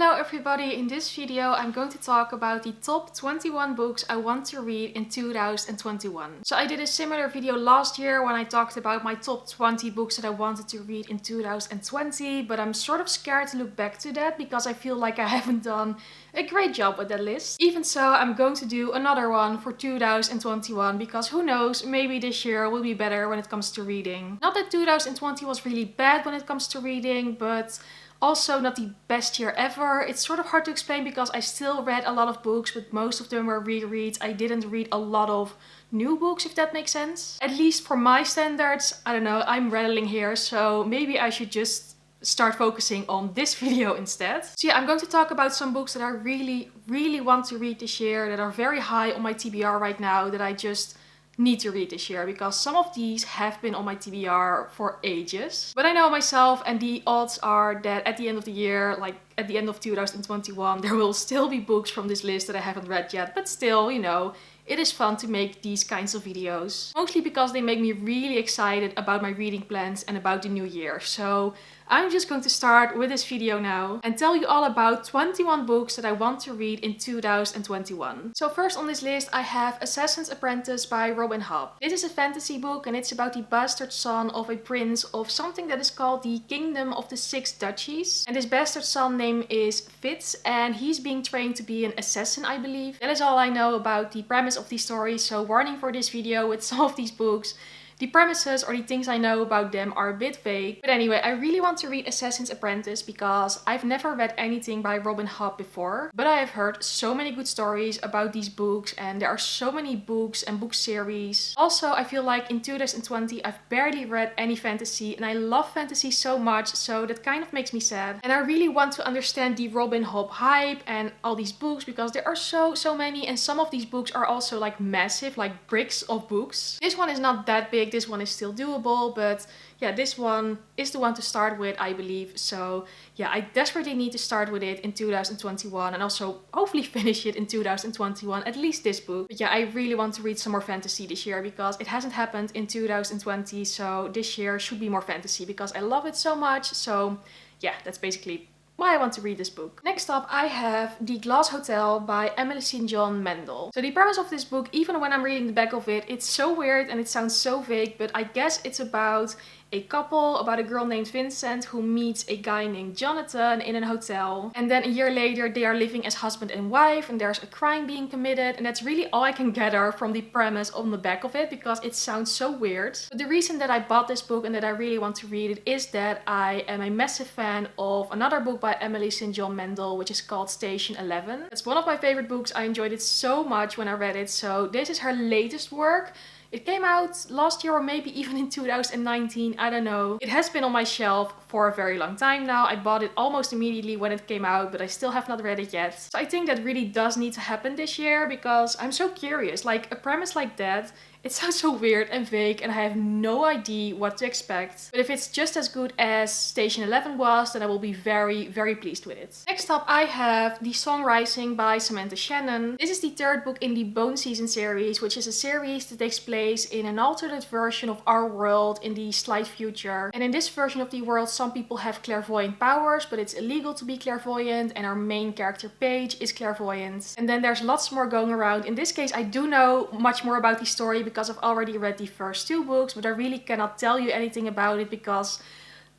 Hello everybody, in this video I'm going to talk about the top 21 books I want to read in 2021. So I did a similar video last year when I talked about my top 20 books that I wanted to read in 2020, but I'm sort of scared to look back to that because I feel like I haven't done a great job with that list. Even so, I'm going to do another one for 2021 because who knows, maybe this year will be better when it comes to reading. Not that 2020 was really bad when it comes to reading, but also not the best year ever. It's sort of hard to explain because I still read a lot of books, but most of them were rereads. I didn't read a lot of new books, if that makes sense. At least for my standards. I don't know, I'm rattling here, so maybe I should just start focusing on this video instead. So yeah, I'm going to talk about some books that I really want to read this year, that are very high on my TBR right now, that I just need to read this year, because some of these have been on my TBR for ages. But I know myself, and the odds are that at the end of the year, like at the end of 2021, there will still be books from this list that I haven't read yet. But still, you know, it is fun to make these kinds of videos. Mostly because they make me really excited about my reading plans and about the new year. So I'm just going to start with this video now and tell you all about 21 books that I want to read in 2021. So first on this list I have Assassin's Apprentice by Robin Hobb. This is a fantasy book and it's about the bastard son of a prince of something that is called the Kingdom of the Six Duchies. And this bastard son name is Fitz, and he's being trained to be an assassin, I believe. That is all I know about the premise of these stories, so warning for this video with some of these books. The premises or the things I know about them are a bit vague. But anyway, I really want to read Assassin's Apprentice because I've never read anything by Robin Hobb before. But I have heard so many good stories about these books, and there are so many books and book series. Also, I feel like in 2020 I've barely read any fantasy, and I love fantasy so much, so that kind of makes me sad. And I really want to understand the Robin Hobb hype and all these books because there are so many, and some of these books are also like massive, like bricks of books. This one is not that big. This one is still doable, but yeah, this one is the one to start with, I believe. So yeah, I desperately need to start with it in 2021 and also hopefully finish it in 2021, at least this book. But yeah, I really want to read some more fantasy this year because it hasn't happened in 2020, so this year should be more fantasy because I love it so much. So yeah, that's basically why I want to read this book. Next up, I have The Glass Hotel by Emily St. John Mandel. So the premise of this book, even when I'm reading the back of it, it's so weird and it sounds so vague, but I guess it's about a couple, about a girl named Vincent who meets a guy named Jonathan in a hotel. And then a year later they are living as husband and wife, and there's a crime being committed, and that's really all I can gather from the premise on the back of it because it sounds so weird. But the reason that I bought this book and that I really want to read it is that I am a massive fan of another book by Emily St. John Mandel, which is called Station 11. It's one of my favorite books. I enjoyed it so much when I read it. So this is her latest work. It came out last year or maybe even in 2019, I don't know. It has been on my shelf for a very long time now. I bought it almost immediately when it came out, but I still have not read it yet. So I think that really does need to happen this year because I'm so curious. Like a premise like that, it sounds so weird and vague and I have no idea what to expect. But if it's just as good as Station 11 was, then I will be very pleased with it. Next up I have The Song Rising by Samantha Shannon. This is the third book in the Bone Season series, which is a series that takes place in an alternate version of our world in the slight future. And in this version of the world, some people have clairvoyant powers, but it's illegal to be clairvoyant, and our main character Paige is clairvoyant. And then there's lots more going around. In this case I do know much more about the story because I've already read the first two books, but I really cannot tell you anything about it because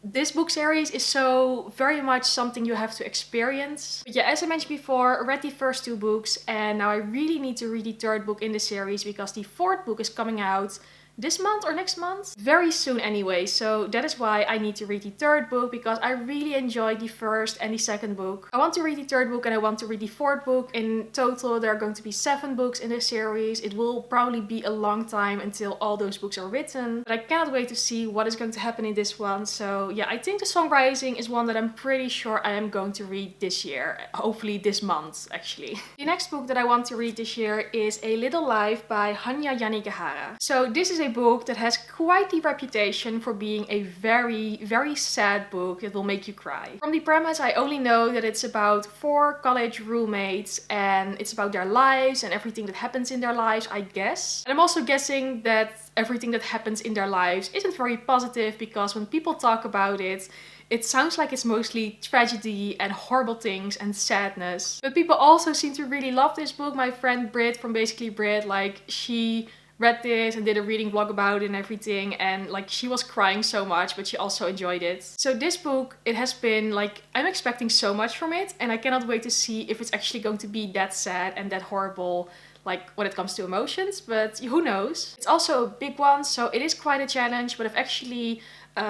this book series is so very much something you have to experience. But yeah, as I mentioned before, I read the first two books and now I really need to read the third book in the series because the fourth book is coming out this month or next month? Very soon anyway, so that is why I need to read the third book because I really enjoyed the first and the second book. I want to read the third book and I want to read the fourth book. In total there are going to be 7 books in this series. It will probably be a long time until all those books are written, but I cannot wait to see what is going to happen in this one. So yeah, I think The Song Rising is one that I'm pretty sure I am going to read this year. Hopefully this month actually. The next book that I want to read this year is A Little Life by Hanya Yanagihara. So this is a book that has quite the reputation for being a very sad book that will make you cry. From the premise I only know that it's about 4 college roommates and it's about their lives and everything that happens in their lives, I guess. And I'm also guessing that everything that happens in their lives isn't very positive because when people talk about it, it sounds like it's mostly tragedy and horrible things and sadness. But people also seem to really love this book. My friend Britt from Basically Britt, like she read this and did a reading vlog about it and everything, and like she was crying so much, but she also enjoyed it. So this book, it has been like, I'm expecting so much from it, and I cannot wait to see if it's actually going to be that sad and that horrible, like when it comes to emotions, but who knows. It's also a big one, so it is quite a challenge, but I've actually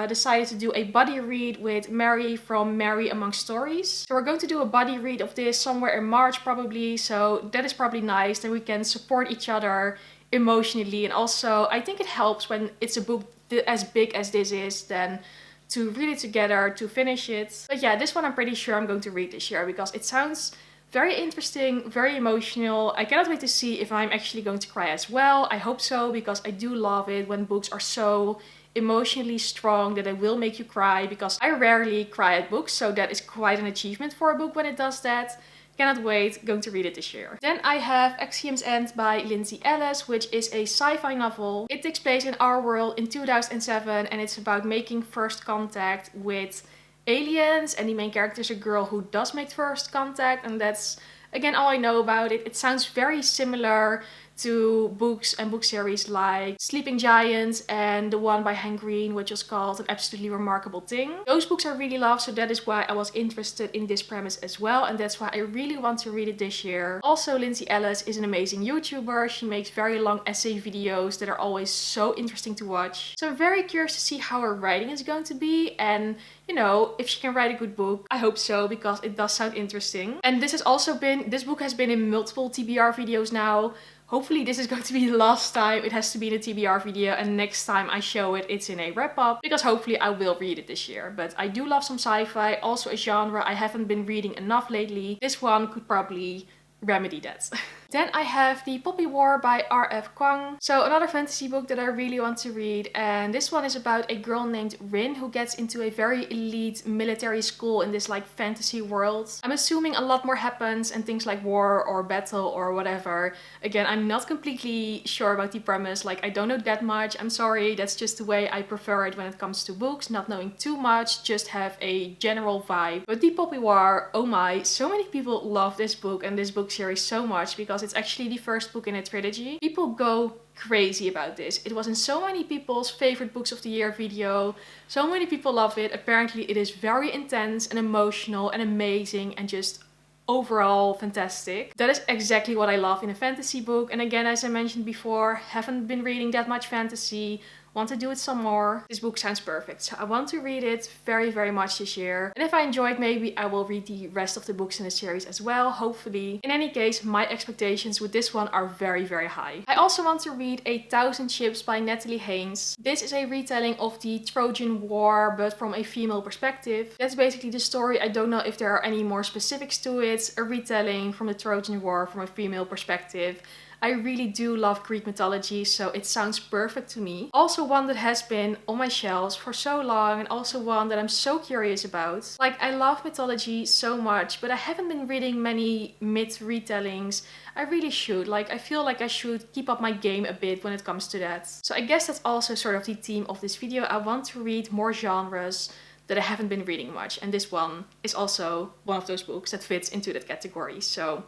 decided to do a buddy read with Mary from Mary Among Stories. So we're going to do a buddy read of this somewhere in March probably, so that is probably nice, then we can support each other emotionally. And also I think it helps when it's a book as big as this is, then to read it together, to finish it. But yeah, this one I'm pretty sure I'm going to read this year because it sounds very interesting, very emotional. I cannot wait to see if I'm actually going to cry as well. I hope so, because I do love it when books are so emotionally strong that they will make you cry, because I rarely cry at books, so that is quite an achievement for a book when it does that. Cannot wait, going to read it this year. Then I have Axios End by Lindsay Ellis, which is a sci-fi novel. It takes place in our world in 2007, and it's about making first contact with aliens, and the main character is a girl who does make first contact, and that's again all I know about it. It sounds very similar to books and book series like Sleeping Giants and the one by Hank Green, which was called An Absolutely Remarkable Thing. Those books I really love, so that is why I was interested in this premise as well, and that's why I really want to read it this year. Also, Lindsay Ellis is an amazing YouTuber. She makes very long essay videos that are always so interesting to watch. So I'm very curious to see how her writing is going to be, and you know, if she can write a good book. I hope so, because it does sound interesting. And this book has been in multiple TBR videos now. Hopefully this is going to be the last time it has to be in a TBR video, and next time I show it, it's in a wrap-up, because hopefully I will read it this year. But I do love some sci-fi, also a genre I haven't been reading enough lately. This one could probably remedy that. Then I have The Poppy War by R.F. Kuang. So another fantasy book that I really want to read, and this one is about a girl named Rin who gets into a very elite military school in this like fantasy world. I'm assuming a lot more happens and things like war or battle or whatever. Again, I'm not completely sure about the premise, like I don't know that much. I'm sorry, that's just the way I prefer it when it comes to books, not knowing too much, just have a general vibe. But The Poppy War, oh my, so many people love this book and this book series so much, because it's actually the first book in a trilogy. People go crazy about this. It was in so many people's favorite books of the year video. So many people love it. Apparently it is very intense and emotional and amazing and just overall fantastic. That is exactly what I love in a fantasy book. And again, as I mentioned before, haven't been reading that much fantasy. Want to do it some more. This book sounds perfect, so I want to read it very, very much this year. And if I enjoy it, maybe I will read the rest of the books in the series as well, hopefully. In any case, my expectations with this one are very, very high. I also want to read 1,000 Ships by Natalie Haynes. This is a retelling of the Trojan War, but from a female perspective. That's basically the story. I don't know if there are any more specifics to it. A retelling from the Trojan War from a female perspective. I really do love Greek mythology, so it sounds perfect to me. Also one that has been on my shelves for so long, and also one that I'm so curious about. Like, I love mythology so much, but I haven't been reading many myth retellings. I really should. Like, I feel like I should keep up my game a bit when it comes to that. So I guess that's also sort of the theme of this video. I want to read more genres that I haven't been reading much, and this one is also one of those books that fits into that category. So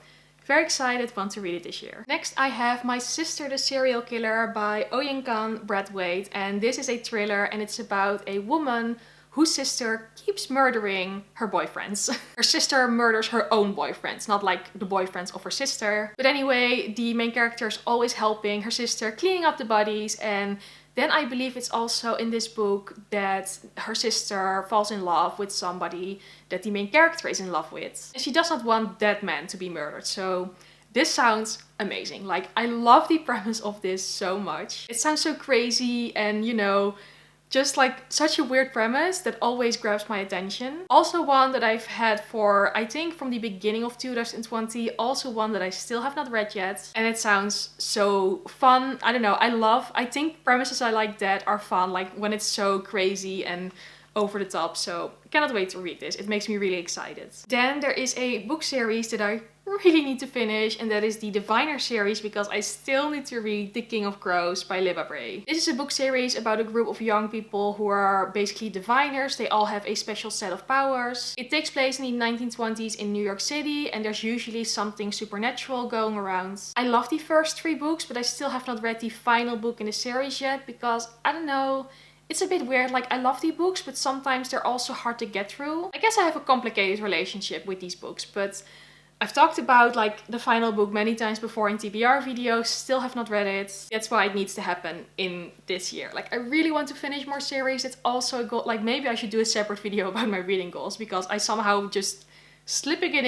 very excited, want to read it this year. Next I have My Sister the Serial Killer by Oyinkan Brathwaite, and this is a thriller, and it's about a woman whose sister keeps murdering her boyfriends. Her sister murders her own boyfriends, not like the boyfriends of her sister. But anyway, the main character is always helping her sister, cleaning up the bodies, and then I believe it's also in this book that her sister falls in love with somebody that the main character is in love with. And she does not want that man to be murdered. So this sounds amazing. Like, I love the premise of this so much. It sounds so crazy and, you know, just like such a weird premise that always grabs my attention. Also one that I've had for, I think, from the beginning of 2020. Also one that I still have not read yet. And it sounds so fun. I don't know. I think premises I like that are fun. Like when it's so crazy and over the top. So I cannot wait to read this. It makes me really excited. Then there is a book series that I really need to finish, and that is the Diviner series, because I still need to read The King of Crows by Libba Bray. This is a book series about a group of young people who are basically diviners. They all have a special set of powers. It takes place in the 1920s in New York City, and there's usually something supernatural going around. I love the first 3 books, but I still have not read the final book in the series yet, because I don't know, it's a bit weird. Like, I love the books, but sometimes they're also hard to get through. I guess I have a complicated relationship with these books, but I've talked about like the final book many times before in TBR videos, still have not read it. That's why it needs to happen in this year. Like, I really want to finish more series. It's also a goal. Like, maybe I should do a separate video about my reading goals, because I somehow just slipping it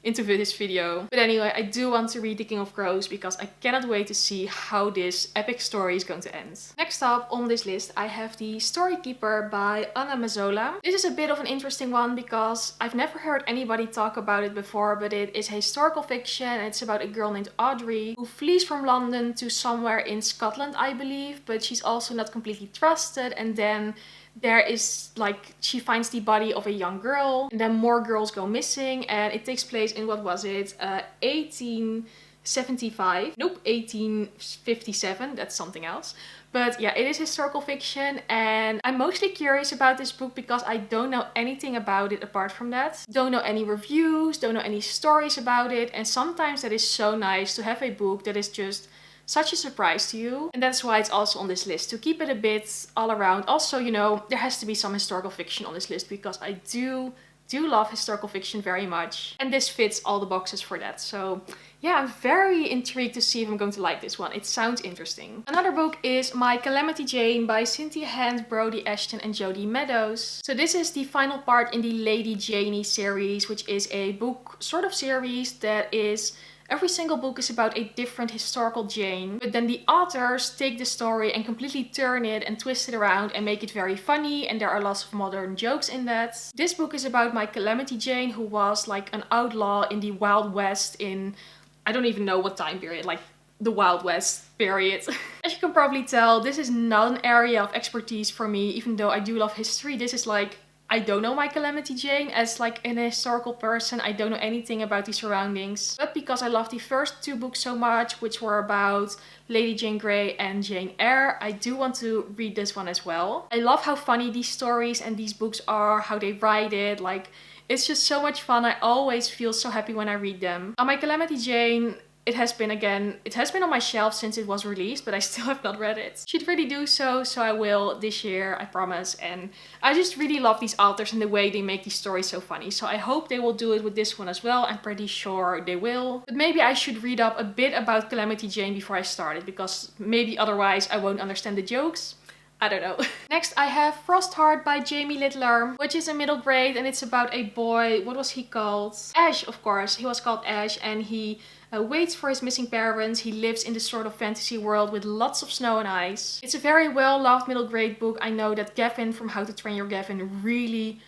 into this video. But anyway, I do want to read The King of Crows, because I cannot wait to see how this epic story is going to end. Next up on this list, I have The Storykeeper by Anna Mazzola. This is a bit of an interesting one, because I've never heard anybody talk about it before, but it is historical fiction, and it's about a girl named Audrey who flees from London to somewhere in Scotland, I believe, but she's also not completely trusted, and then there is like, she finds the body of a young girl, and then more girls go missing, and it takes place in, what was it, 1875? Nope, 1857, that's something else. But yeah, it is historical fiction, and I'm mostly curious about this book because I don't know anything about it apart from that. Don't know any reviews, don't know any stories about it, and sometimes that is so nice to have a book that is just such a surprise to you. And that's why it's also on this list, to keep it a bit all around. Also, you know, there has to be some historical fiction on this list, because I do love historical fiction very much. And this fits all the boxes for that. So yeah, I'm very intrigued to see if I'm going to like this one. It sounds interesting. Another book is My Calamity Jane by Cynthia Hand, Brody Ashton and Jodie Meadows. So this is the final part in the Lady Janey series, which is a book sort of series that is, every single book is about a different historical Jane, but then the authors take the story and completely turn it and twist it around and make it very funny, and there are lots of modern jokes in that. This book is about my Calamity Jane, who was like an outlaw in the Wild West in, I don't even know what time period, like the Wild West period. As you can probably tell, this is not an area of expertise for me, even though I do love history. This is like, I don't know my Calamity Jane as like an historical person. I don't know anything about the surroundings. But because I love the first 2 books so much, which were about Lady Jane Grey and Jane Eyre, I do want to read this one as well. I love how funny these stories and these books are, how they write it. Like, it's just so much fun. I always feel so happy when I read them. My Calamity Jane, it has been on my shelf since it was released, but I still have not read it. Should really do so, so I will this year, I promise. And I just really love these authors and the way they make these stories so funny. So I hope they will do it with this one as well. I'm pretty sure they will. But maybe I should read up a bit about Calamity Jane before I start it, because maybe otherwise I won't understand the jokes. I don't know. Next I have Frostheart by Jamie Littler, which is a middle grade, and it's about a boy. What was he called? Ash, of course. He was called Ash, and he waits for his missing parents. He lives in this sort of fantasy world with lots of snow and ice. It's a very well loved middle grade book. I know that Gavin from How to Train Your Gavin really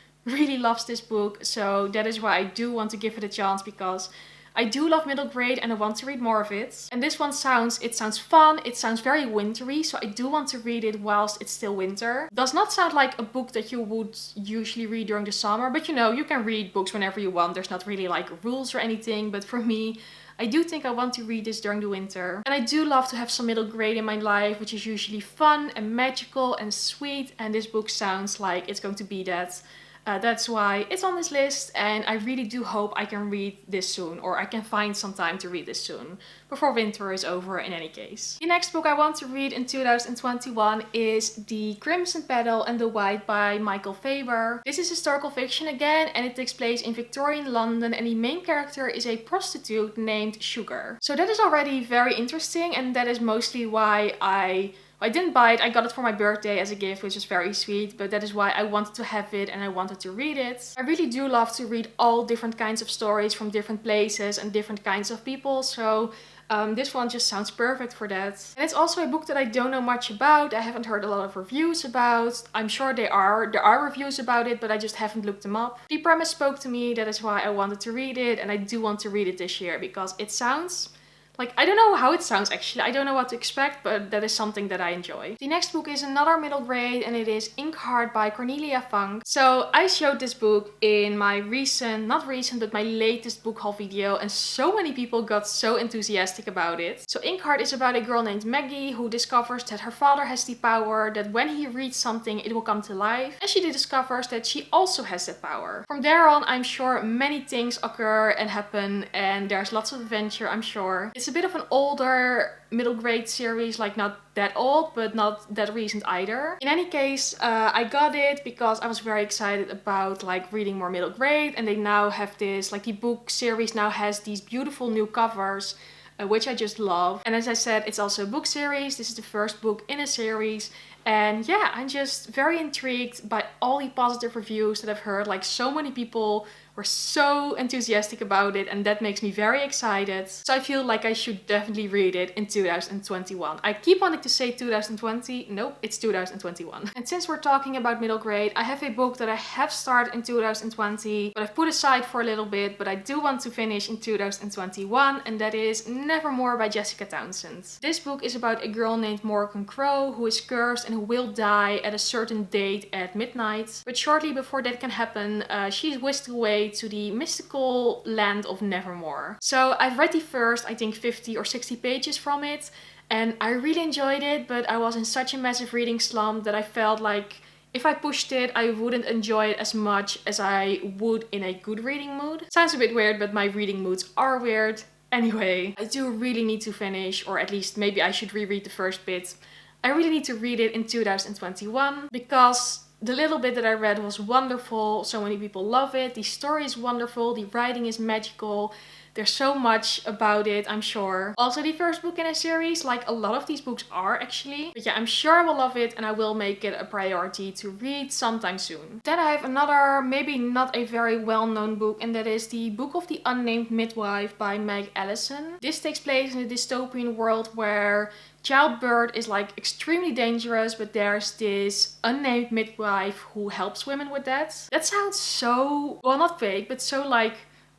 loves this book, so that is why I do want to give it a chance, because I do love middle grade and I want to read more of it. And this one sounds fun, it sounds very wintry, so I do want to read it whilst it's still winter. Does not sound like a book that you would usually read during the summer, but you know, you can read books whenever you want. There's not really like rules or anything, but for me, I do think I want to read this during the winter. And I do love to have some middle grade in my life, which is usually fun and magical and sweet, and this book sounds like it's going to be that. That's why it's on this list, and I really do hope I can read this soon, or I can find some time to read this soon, before winter is over in any case. The next book I want to read in 2021 is The Crimson Petal and the White by Michael Faber. This is historical fiction again, and it takes place in Victorian London, and the main character is a prostitute named Sugar. So that is already very interesting, and that is mostly why I didn't buy it. I got it for my birthday as a gift, which is very sweet, but that is why I wanted to have it and I wanted to read it. I really do love to read all different kinds of stories from different places and different kinds of people, so this one just sounds perfect for that. And it's also a book that I don't know much about. I haven't heard a lot of reviews about. I'm sure there are reviews about it, but I just haven't looked them up. The premise spoke to me, that is why I wanted to read it, and I do want to read it this year because it sounds Like, I don't know how it sounds actually. I don't know what to expect, but that is something that I enjoy. The next book is another middle grade, and it is Inkheart by Cornelia Funk. So I showed this book in my but my latest book haul video, and so many people got so enthusiastic about it. So Inkheart is about a girl named Maggie who discovers that her father has the power that when he reads something, it will come to life. And she discovers that she also has that power. From there on, I'm sure many things occur and happen, and there's lots of adventure, I'm sure. It's a bit of an older middle grade series, like not that old, but not that recent either. In any case, I got it because I was very excited about like reading more middle grade, and they now have this, like the book series now has these beautiful new covers, which I just love. And as I said, it's also a book series. This is the first book in a series. And yeah, I'm just very intrigued by all the positive reviews that I've heard. Like, so many people were so enthusiastic about it, and that makes me very excited. So I feel like I should definitely read it in 2021. I keep wanting to say 2020. Nope, it's 2021. And since we're talking about middle grade, I have a book that I have started in 2020, but I've put aside for a little bit, but I do want to finish in 2021, and that is Nevermore by Jessica Townsend. This book is about a girl named Morgan Crow who is cursed and who will die at a certain date at midnight. But shortly before that can happen, she's whisked away to the mystical land of Nevermore. So I've read the first, I think 50 or 60 pages from it, and I really enjoyed it, but I was in such a massive reading slump that I felt like if I pushed it, I wouldn't enjoy it as much as I would in a good reading mood. Sounds a bit weird, but my reading moods are weird. Anyway, I do really need to finish, or at least maybe I should reread the first bit. I really need to read it in 2021 because the little bit that I read was wonderful. So many people love it. The story is wonderful. The writing is magical. There's so much about it, I'm sure. Also, the first book in a series, like a lot of these books are actually. But yeah, I'm sure I will love it, and I will make it a priority to read sometime soon. Then I have another, maybe not a very well-known book, and that is the Book of the Unnamed Midwife by Meg Allison. This takes place in a dystopian world where childbirth is like extremely dangerous, but there's this unnamed midwife who helps women with that. That sounds so, well, not fake, but so like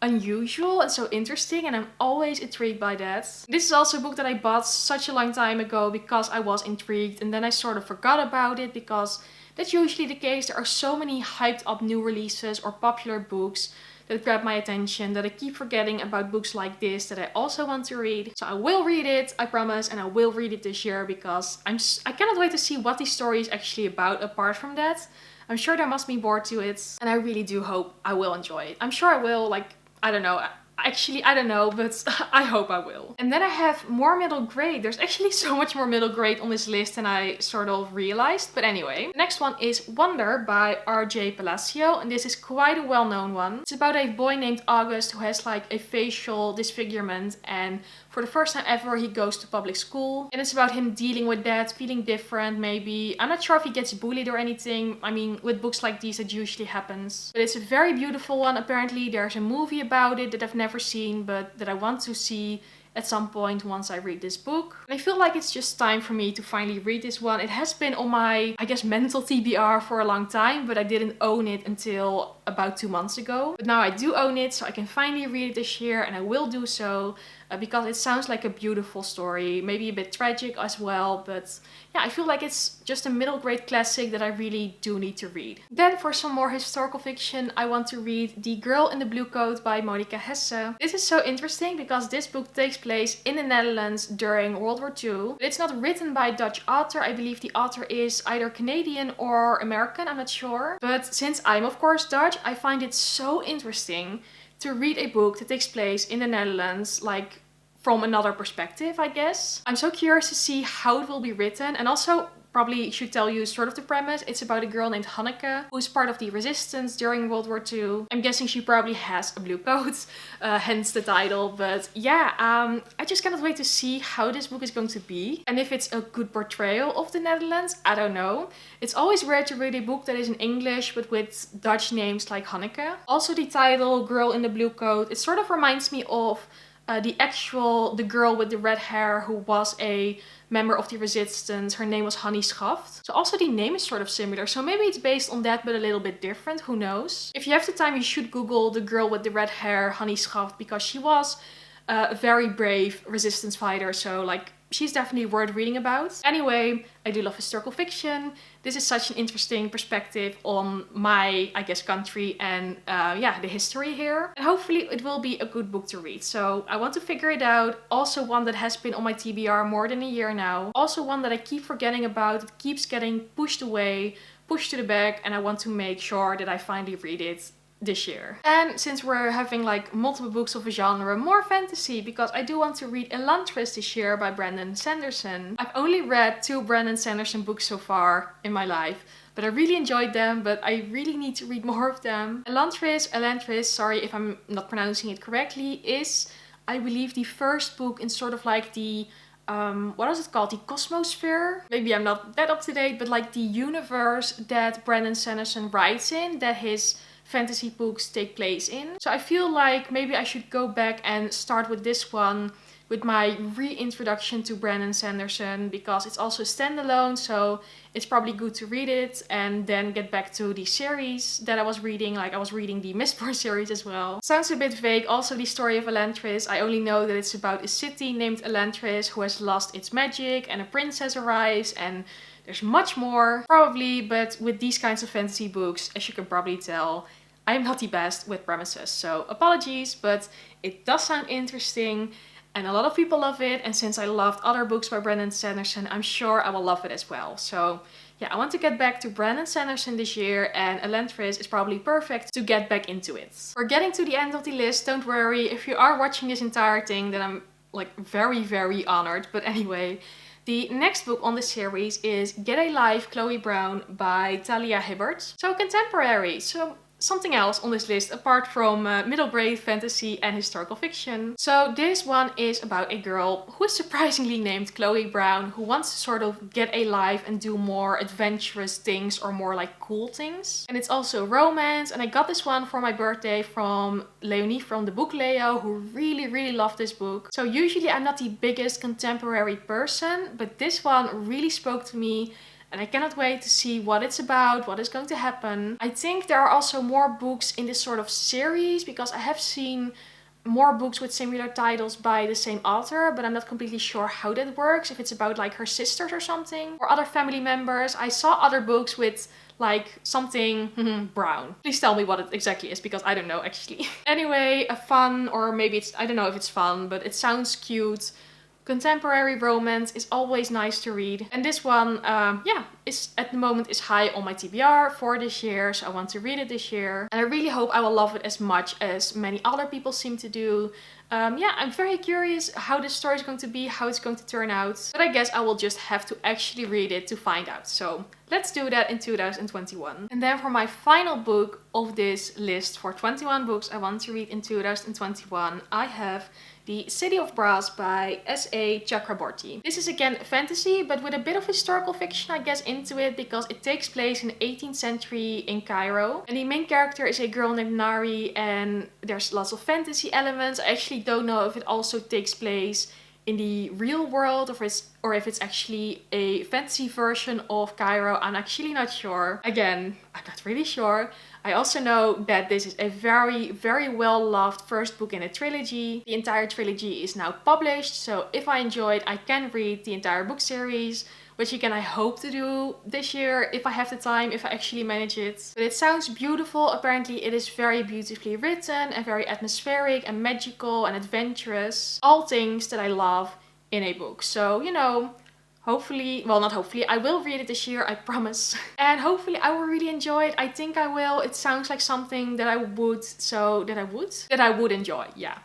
unusual and so interesting, and I'm always intrigued by that. This is also a book that I bought such a long time ago because I was intrigued, and then I sort of forgot about it because that's usually the case. There are so many hyped up new releases or popular books that grab my attention that I keep forgetting about books like this that I also want to read. So I will read it, I promise, and I will read it this year because I cannot wait to see what the story is actually about apart from that. I'm sure there must be more to it, and I really do hope I will enjoy it. I'm sure I will, like, I don't know. Actually, I don't know, but I hope I will. And then I have more middle grade. There's actually so much more middle grade on this list than I sort of realized. But anyway, the next one is Wonder by R.J. Palacio, and this is quite a well-known one. It's about a boy named August who has like a facial disfigurement, and for the first time ever he goes to public school. And it's about him dealing with that, feeling different maybe. I'm not sure if he gets bullied or anything. I mean, with books like these it usually happens. But it's a very beautiful one. Apparently there's a movie about it that I've never seen, but that I want to see at some point once I read this book. And I feel like it's just time for me to finally read this one. It has been on my, I guess, mental TBR for a long time, but I didn't own it until about 2 months ago. But now I do own it, so I can finally read it this year, and I will do so because it sounds like a beautiful story, maybe a bit tragic as well, but yeah, I feel like it's just a middle grade classic that I really do need to read. Then for some more historical fiction, I want to read The Girl in the Blue Coat by Monica Hesse. This is so interesting because this book takes place in the Netherlands during World War II. But it's not written by a Dutch author. I believe the author is either Canadian or American, I'm not sure. But since I'm of course Dutch, I find it so interesting to read a book that takes place in the Netherlands, like from another perspective, I guess. I'm so curious to see how it will be written, and also probably should tell you sort of the premise. It's about a girl named Hanneke who's part of the resistance during World War II. I'm guessing she probably has a blue coat, hence the title. But yeah, I just cannot wait to see how this book is going to be. And if it's a good portrayal of the Netherlands, I don't know. It's always rare to read a book that is in English but with Dutch names like Hanneke. Also the title, Girl in the Blue Coat, it sort of reminds me of the girl with the red hair who was a member of the resistance. Her name was Hannie Schaft. So also the name is sort of similar. So maybe it's based on that but a little bit different. Who knows? If you have the time, you should Google the girl with the red hair, Hannie Schaft, because she was a very brave resistance fighter. So like, she's definitely worth reading about. Anyway, I do love historical fiction. This is such an interesting perspective on my, I guess, country and yeah, the history here. And hopefully it will be a good book to read. So I want to figure it out. Also one that has been on my TBR more than a year now. Also one that I keep forgetting about. It keeps getting pushed away, pushed to the back, and I want to make sure that I finally read it this year. And since we're having like multiple books of a genre, more fantasy, because I do want to read Elantris this year by Brandon Sanderson. I've only read 2 Brandon Sanderson books so far in my life, but I really enjoyed them, but I really need to read more of them. Elantris, sorry if I'm not pronouncing it correctly, is, I believe, the first book in sort of like the what is it called? The Cosmosphere? Maybe I'm not that up to date, but like the universe that Brandon Sanderson writes in, that his fantasy books take place in. So I feel like maybe I should go back and start with this one, with my reintroduction to Brandon Sanderson, because it's also standalone, so it's probably good to read it and then get back to the series that I was reading. Like, I was reading the Mistborn series as well. Sounds a bit vague. Also, the story of Elantris, I only know that it's about a city named Elantris who has lost its magic, and a princess arrives, and there's much more, probably. But with these kinds of fantasy books, as you can probably tell, I'm not the best with premises, so apologies, but it does sound interesting and a lot of people love it. And since I loved other books by Brandon Sanderson, I'm sure I will love it as well. So yeah, I want to get back to Brandon Sanderson this year, and Elantris is probably perfect to get back into it. We're getting to the end of the list, don't worry. If you are watching this entire thing, then I'm like very, very honored. But anyway, the next book on the series is Get a Life, Chloe Brown by Talia Hibbert. So contemporary, so something else on this list apart from middle grade fantasy and historical fiction. So this one is about a girl who is surprisingly named Chloe Brown, who wants to sort of get a life and do more adventurous things, or more like cool things. And it's also romance, and I got this one for my birthday from Leonie from the book Leo, who really loved this book. So usually I'm not the biggest contemporary person, but this one really spoke to me. And I cannot wait to see what it's about, what is going to happen. I think there are also more books in this sort of series, because I have seen more books with similar titles by the same author, but I'm not completely sure how that works. If it's about like her sisters or something, or other family members. I saw other books with like something brown. Please tell me what it exactly is, because I don't know actually. Anyway, a fun, or maybe it's, I don't know if it's fun, but it sounds cute. Contemporary romance is always nice to read. And this one, yeah, is at the moment is high on my TBR for this year. So I want to read it this year. And I really hope I will love it as much as many other people seem to do. Yeah, I'm very curious how this story is going to be, how it's going to turn out. But I guess I will just have to actually read it to find out. So let's do that in 2021. And then for my final book of this list for 21 books I want to read in 2021, I have The City of Brass by S.A. Chakraborty. This is again fantasy, but with a bit of historical fiction, I guess, into it, because it takes place in the 18th century in Cairo. And the main character is a girl named Nari, and there's lots of fantasy elements. I actually don't know if it also takes place in the real world, or if it's actually a fantasy version of Cairo. I'm actually not sure. Again, I'm not really sure. I also know that this is a very well loved first book in a trilogy. The entire trilogy is now published, so if I enjoy it, I can read the entire book series, which again I hope to do this year if I have the time, if I actually manage it. But it sounds beautiful. Apparently it is very beautifully written and very atmospheric and magical and adventurous. All things that I love in a book. So, you know, hopefully, well, not hopefully, I will read it this year, I promise. And hopefully I will really enjoy it. I think I will. It sounds like something that I would enjoy, yeah.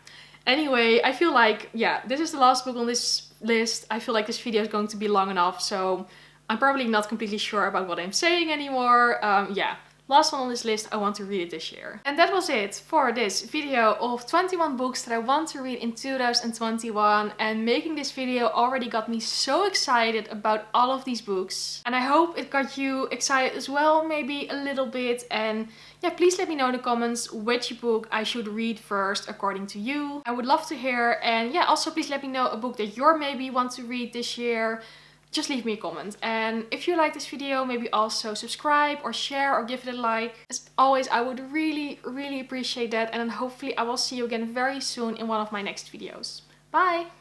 Anyway, I feel like, yeah, this is the last book on this list. I feel like this video is going to be long enough, so I'm probably not completely sure about what I'm saying anymore. Yeah. Last one on this list, I want to read it this year. And that was it for this video of 21 books that I want to read in 2021. And making this video already got me so excited about all of these books. And I hope it got you excited as well, maybe a little bit. And yeah, please let me know in the comments which book I should read first according to you. I would love to hear. And yeah, also please let me know a book that you maybe want to read this year. just leave me a comment. And if you like this video, maybe also subscribe or share or give it a like. As always, I would really, really appreciate that. And then hopefully I will see you again very soon in one of my next videos. Bye!